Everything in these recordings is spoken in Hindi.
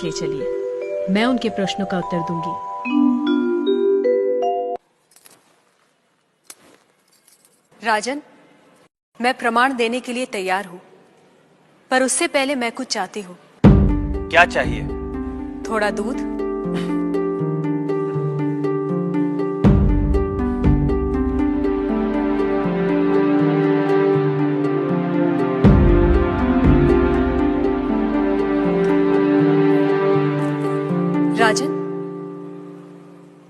ले चलिए, मैं उनके प्रश्नों का उत्तर दूंगी। राजन, मैं प्रमाण देने के लिए तैयार हूँ, पर उससे पहले मैं कुछ चाहती हूँ। क्या चाहिए? थोड़ा दूध। राजन,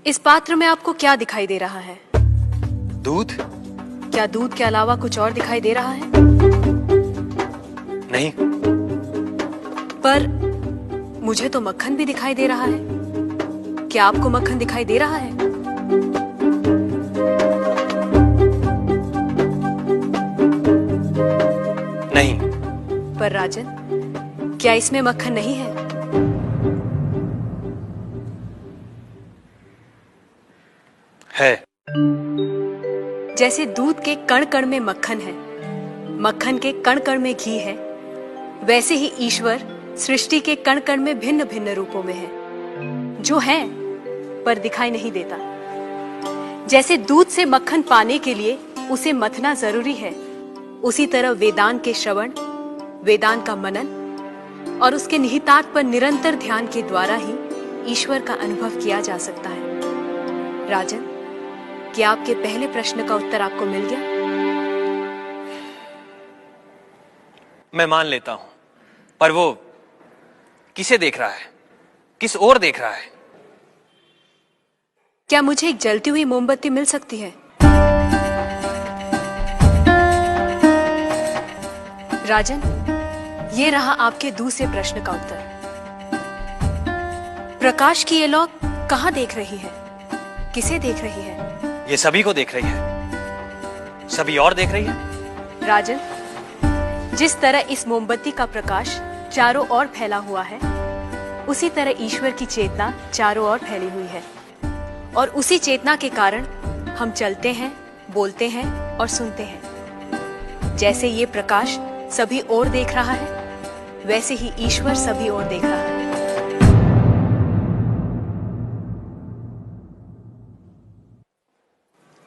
इस पात्र में आपको क्या दिखाई दे रहा है? दूध? क्या दूध के अलावा कुछ और दिखाई दे रहा है? नहीं। पर मुझे तो मक्खन भी दिखाई दे रहा है। क्या आपको मक्खन दिखाई दे रहा है? नहीं। पर राजन, क्या इसमें मक्खन नहीं है? है। जैसे दूध के कण कण में मक्खन है, मक्खन के कण कण में घी है, वैसे ही ईश्वर सृष्टि के कण कण में भिन्न भिन्न रूपों में है, जो है पर दिखाई नहीं देता। जैसे दूध से मक्खन पाने के लिए उसे मथना जरूरी है, उसी तरह वेदांत के श्रवण, वेदांत का मनन और उसके निहितार्थ पर निरंतर ध्यान के द्वारा ही ईश्वर का अनुभव किया जा सकता है। राजन, क्या आपके पहले प्रश्न का उत्तर आपको मिल गया? मैं मान लेता हूं, पर वो किसे देख रहा है? किस ओर देख रहा है? क्या मुझे एक जलती हुई मोमबत्ती मिल सकती है? राजन, ये रहा आपके दूसरे प्रश्न का उत्तर। प्रकाश की ये लौ कहां देख रही है? किसे देख रही है? ये सभी को देख रही है। सभी और देख रही है। राजन, जिस तरह इस मोमबत्ती का प्रकाश चारों ओर फैला हुआ है, उसी तरह ईश्वर की चेतना चारों ओर फैली हुई है, और उसी चेतना के कारण हम चलते हैं, बोलते हैं और सुनते हैं। जैसे ये प्रकाश सभी ओर देख रहा है, वैसे ही ईश्वर सभी ओर देख रहा है।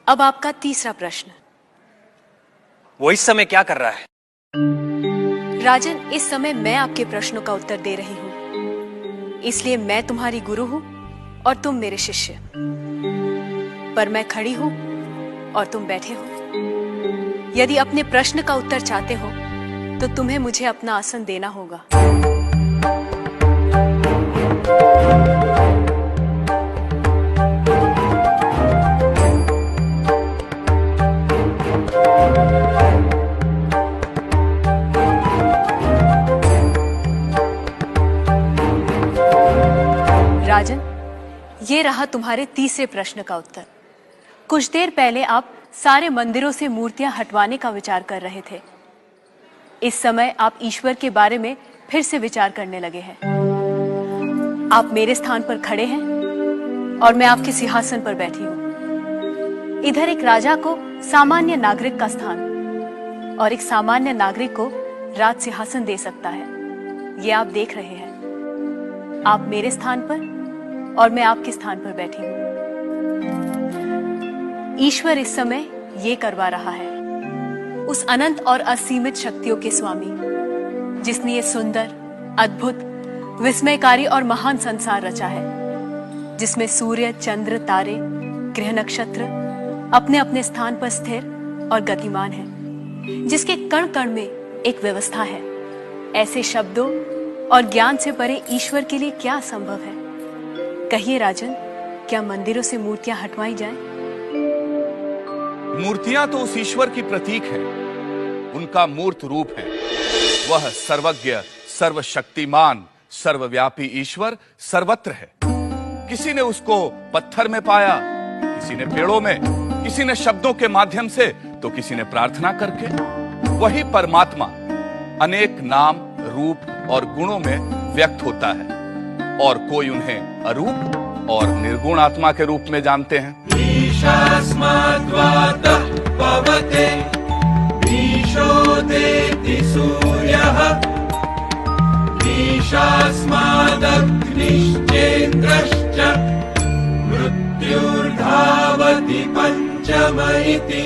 अब आपका तीसरा प्रश्न। वो इस समय क्या कर रहा है? राजन, इस समय मैं आपके प्रश्नों का उत्तर दे रही हूँ, इसलिए मैं तुम्हारी गुरु हूँ और तुम मेरे शिष्य। पर मैं खड़ी हूँ और तुम बैठे हो। यदि अपने प्रश्न का उत्तर चाहते हो तो तुम्हें मुझे अपना आसन देना होगा। राजन, ये रहा तुम्हारे तीसरे प्रश्न का उत्तर। कुछ देर पहले आप सारे मंदिरों से मूर्तियां हटवाने का विचार कर रहे थे। इस समय आप ईश्वर के बारे में फिर से विचार करने लगे हैं। आप मेरे स्थान पर खड़े हैं और मैं आपके सिंहासन पर बैठी हूं। इधर एक राजा को सामान्य नागरिक का स्थान और एक सामान्य नागरिक को राज सिंहासन दे सकता है, ये आप देख रहे हैं। आप मेरे स्थान पर और मैं आपके स्थान पर बैठी हूं। ईश्वर इस समय ये करवा रहा है। उस अनंत और असीमित शक्तियों के स्वामी जिसने ये सुंदर, अद्भुत, विस्मयकारी और महान संसार रचा है, जिसमें सूर्य, चंद्र, तारे, ग्रह, नक्षत्र अपने अपने स्थान पर स्थिर और गतिमान है, जिसके कण कण में एक व्यवस्था है। ऐसे शब्दों और ज्ञान से परे ईश्वर के लिए क्या संभव है? कहिए राजन, क्या मंदिरों से मूर्तियां हटवाई जाएं? मूर्तियां तो उस ईश्वर की प्रतीक है, उनका मूर्त रूप है। वह सर्वज्ञ, सर्वशक्तिमान, सर्वव्यापी ईश्वर सर्वत्र है। किसी ने उसको पत्थर में पाया, किसी ने पेड़ों में, किसी ने शब्दों के माध्यम से, तो किसी ने प्रार्थना करके। वही परमात्मा अनेक नाम, रूप और गुणों में व्यक्त होता है, और कोई उन्हें अरूप और निर्गुण आत्मा के रूप में जानते हैं। ईशास्माद्वातः पवते ईशो देति सूर्यः ईशास्मादग्निश्चेन्द्रश्च मृत्युर्धावति पञ्चम इति